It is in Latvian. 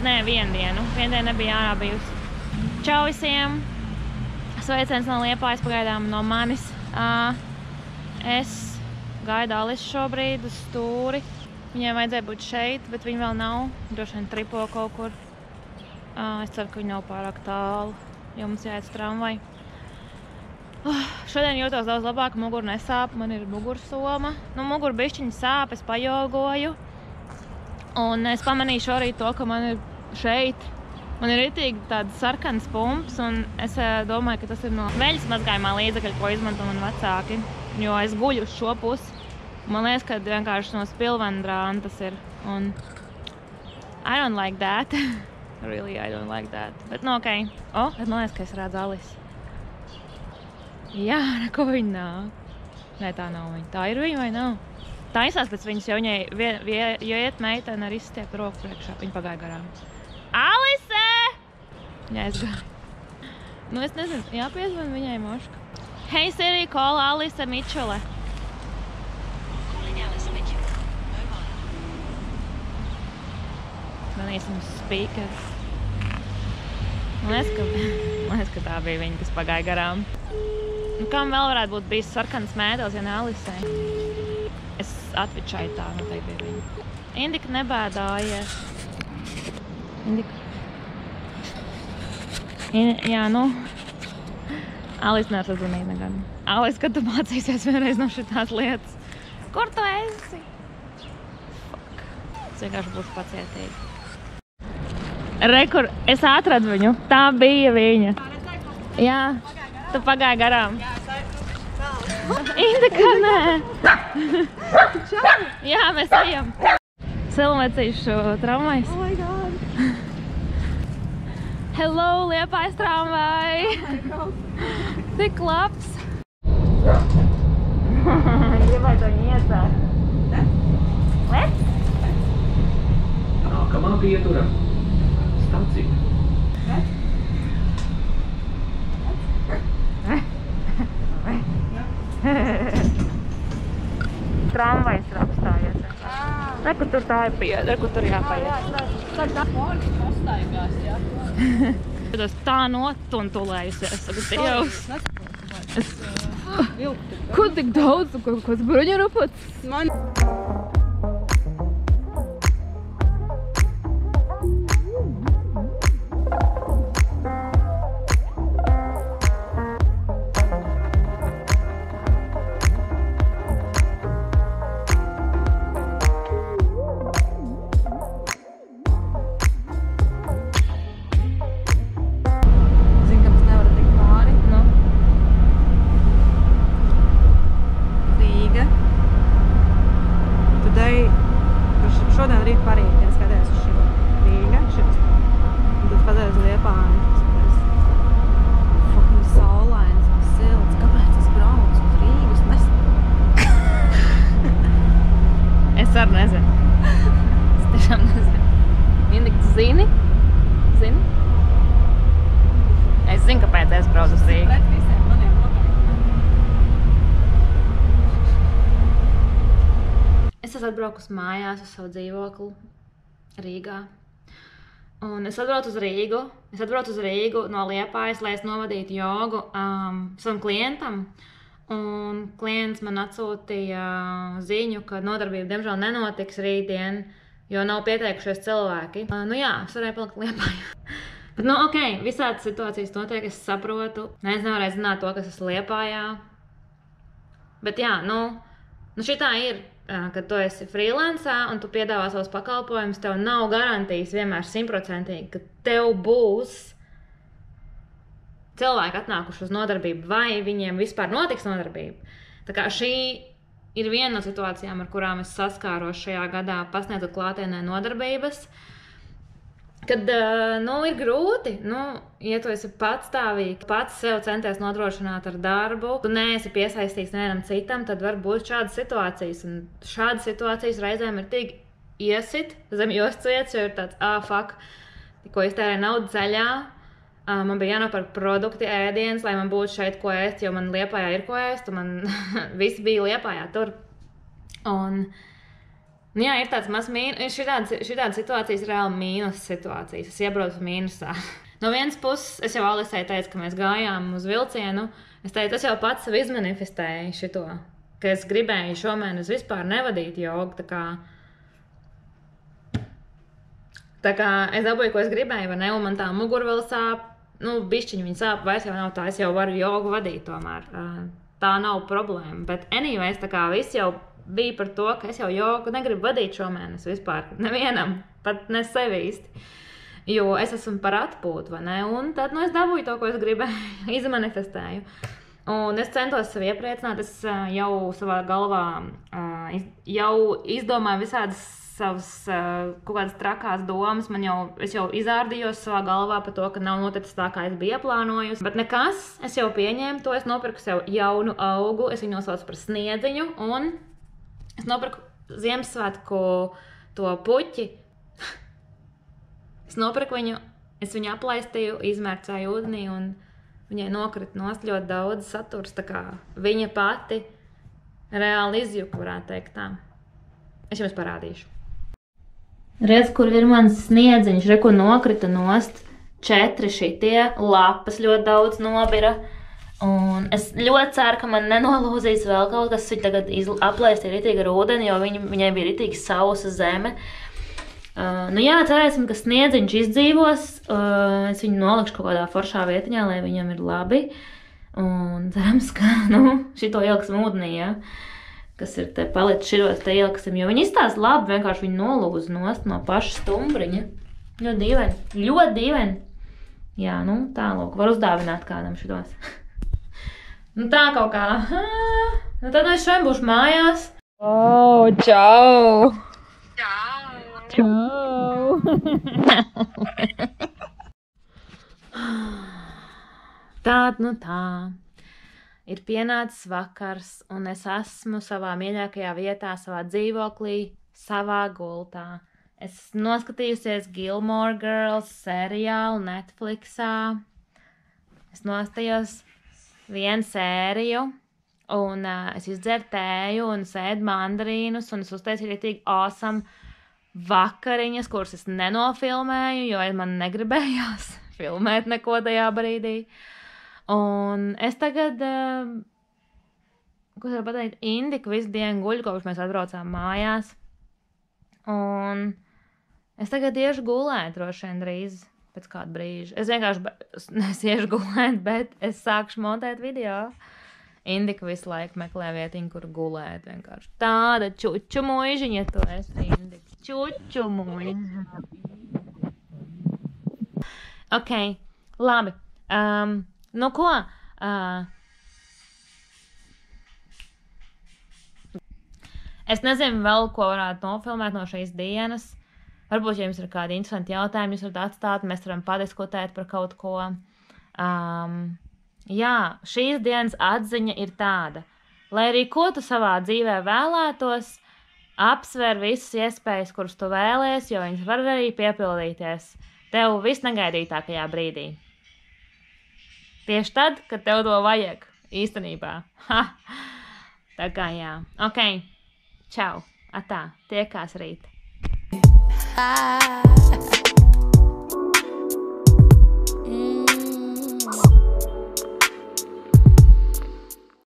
Nē, vienu dienu nebija ārā bijusi. Čau visiem! Sveiciens no Liepājas pagaidām no manis. Es gaidu Alisu šobrīd uz stūri. Viņai vajadzēja būt šeit, bet viņa vēl nav. Droši vien tripo kaut kur. Es ceru, ka viņa nav pārāk tālu, jo mums jāiet uz tramvaju. Šodien jūtos daudz labāk, mugura nesāp, man ir mugursoma. Mugura bišķiņa sāp, es pajogoju. Un es pamanīju šorīt to, ka man ir šeit. Man ir ritīgi tāds sarkans pumps, un es domāju, ka tas ir no veļas mazgājumā līdzekļa, ko izmanto man vecāki. Jo es guļu uz šo pusi. Man liekas, ka vienkārši no spilvendrāna tas ir. Un I don't like that. Really, I don't like that. Bet okei. Es man liekas, ka es redzu Alisu. Jā, ko viņa nāk. Nē, tā nav viņa. Tā ir viņa vai nav? Tā izsās pēc viņas, jo viņai, jo iet meitene ar izstieptu roku priekšā. Viņa pagāja garām. Alise! Jā, es gāju. Es nezinu, jāpiezvan viņai moška. Hey Siri, call Alise Mičele. Manīsim uz speaker. Man liekas, ka tā bija viņa, kas pagāja garām. Kam vēl varētu būt bijis sarkans mētelis, ja ne Alisei? Es atvičāju tā, noteikti bija viņa. Indika nebēdājies. Indika. Jā, Alis nevar sazvanīt negad. Alis, kad tu mācīsies vienreiz no šitās lietas? Kur tu esi? Fuck. Es vienkārši būšu pacietīgi. Rekur, es atradu viņu. Tā bija viņa. Jā, tu pagāji garām. Indika, nē. Jā, mēs ejam. Silvecīšu tramvajs. Oh my god. Hello, Liepājas tramvaj. Tik labs. Gribēju to viņu iedzērt. Lec? Nākamā pietura. Stacija. Tramvajs ir apstājies. Reku tur tā ir pied, reku tur jāpaiet. Tad tā forši pastaigās, jā. Es tā notuntulējusies, tagad Dievs. Ko tik daudz, kāds bruņurupots? Man... Šodien rīt parīt, ja skaties uz šo Rīga, šitas. Un tad skaties uz Liepāju. Fucking saulains un silts. Kāpēc es braucu uz Rīgu? Es nesmu. Es arī nezinu. Es tiešām nezinu. Indika, zini? Zini? Es zinu, kāpēc es braucu uz Rīgu. Pret visiem maniem noteikti. Es esmu atbraukus mājās uz savu dzīvokli Rīgā. Un es atbraucu uz Rīgu no Liepājas, lai es novadītu jogu savam klientam. Un klients man atsūtīja ziņu, ka nodarbība diemžēl nenotiks rītdien, jo nav pieteikušies cilvēki. Jā, es varēju palikt Liepājā. Bet, okei, visādas situācijas notiek, es saprotu. Es nevarēju zināt to, kas esmu Liepājā. Bet jā, šitā ir. Kad tu esi freelancā un tu piedāvā savus pakalpojumus, tev nav garantijas vienmēr 100%, ka tev būs cilvēki atnākuši uz nodarbību vai viņiem vispār notiks nodarbība. Tā kā šī ir viena no situācijām, ar kurām es saskāros šajā gadā pasniedzot klātienē nodarbības. Kad, ir grūti, ja tu esi patstāvīgi, pats sev centies nodrošināt ar darbu, tu neesi piesaistīts nevienam citam, tad var būt šādas situācijas. Un šādas situācijas reizēm ir tik iesit zem jostvietas, jo ir tāds, fuck, ko iztērē naudu ceļā. Man bija jānopērk produkti, ēdienas, lai man būtu šeit ko ēst, jo man Liepājā ir ko ēst, un man viss bija Liepājā tur. Un Nu jā, ir tāds maz mīnus, šitādas situācijas reāli mīnus situācijas. Es iebraucu mīnusā. No vienas puses, es jau Alisai teicu, ka mēs gājām uz vilcienu. Es teicu, es jau pats sev izmanifestēju šito, ka es gribēju šomēnes vispār nevadīt jogu. Tā kā es dabūju, ko es gribēju, vai ne, un man tā mugura vēl sāp. Bišķiņi viņa sāp, vairs jau nav tā, es jau varu jogu vadīt tomēr. Tā nav problēma. Bet anyways, tā kā viss jau bija par to, ka es jau jogu negribu vadīt šomēnes vispār. Nevienam, pat ne sevi īsti. Jo es esmu par atpūtu, vai ne? Un tad, es dabūju to, ko es gribēju, izmanifestēju. Un es centos sevi iepriecināt, es jau savā galvā jau izdomāju visādas savas kaut kādas trakās domas. Es jau izārdījos savā galvā par to, ka nav noticis tā, kā es biju ieplānojusi. Bet nekas, es jau pieņēmu to, es nopirku sev jaunu augu, es viņu nosaucu par Sniedziņu, un es nopirku Ziemassvētku to puķi. Es nopirku viņu, es viņu aplaistīju, izmērcēju ūdenī, un viņai nokrita nost ļoti daudz saturs, tā kā viņa pati reāli izjuka, varētu teikt tā. Es jums parādīšu. Redz, kur ir mans sniedziņš, re, kur nokrita nost 4 šitie, lapas ļoti daudz nobira. Un es ļoti ceru, ka man nenolūzīs vēl kaut kas, viņa tagad aplaistīja ritīgi ar ūdeni, jo viņai bija ritīgi sausa zeme. Jā, cerēsim, ka sniedziņš izdzīvos, es viņu nolikšu kaut kādā foršā vietiņā, lai viņam ir labi. Un cerams, ka, šito ieliksim ūdenī, ja? Kas ir te palicis širos te ieliksim, jo viņi izstāsta labi, vienkārši viņi nolūz nost no paša stumbriņa. Ļoti dīvaini, ļoti dīvaini. Jā, tā lūk, var uzdāvināt kādam šitos. Tā kaut kā, tad es šodien būšu mājās. Čau! Čau! Tā. Ir pienācis vakars, un es esmu savā mīļākajā vietā, savā dzīvoklī, savā gultā. Es noskatījusies Gilmore Girls seriālu Netflixā. Es nostājos vienu sēriju, un es izdzeru tēju, un sēdu mandarīnus, un es uztaisīju ritīgi awesome vakariņas, kuras es nenofilmēju, jo man negribējās filmēt neko tajā brīdī. Un es tagad, ko es varu pateikt, Indiku visu dienu guļu, kopš mēs atbraucām mājās. Un es tagad iešu gulēt, droši vien drīz pēc kāda brīža. Es vienkārši nesiešu gulēt, bet es sākšu montēt video. Indika visu laiku meklē vietiņu, kur gulēt vienkārši. Tāda čuču muižiņa, tu esi Indika. Čuču muižiņa. Ok, labi. Ko? Es nezinu vēl, ko varētu nofilmēt no šīs dienas. Varbūt, ja jums ir kādi interesanti jautājumi, jūs varat atstāt, mēs varam padiskutēt par kaut ko. Jā, šīs dienas atziņa ir tāda. Lai arī ko tu savā dzīvē vēlētos, apsver visas iespējas, kuras tu vēlies, jo viņas var arī piepildīties tev visnagaidītākajā brīdī. Tieši tad, kad tev to vajag, īstenībā. Tā kā jā. Ok, čau, atā, tiekās rīt.